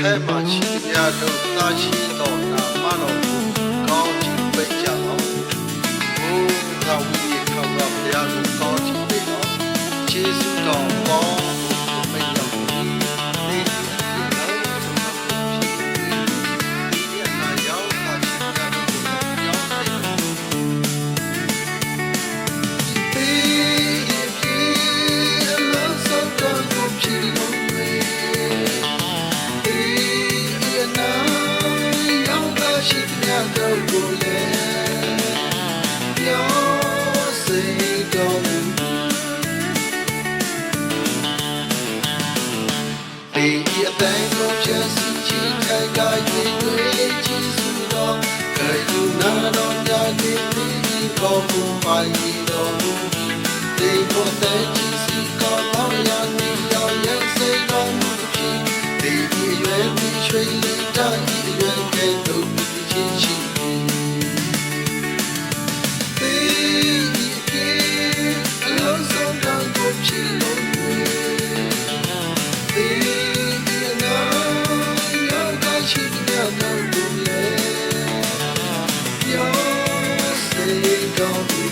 ထဲမှာရှိကြတော့သာရှိတော့နာမတော်ကိုကောင်းချီးပေးကြတော့ဘုရားဝိညာဉ်ထောက်ပါဘုရားကိုကောင်းချီးပေးတော့ယေရှုတော်ကောင်းကိုပေးတော့ဒီနာရောက်တာရှိကြတော့ရောက်တယ်Don't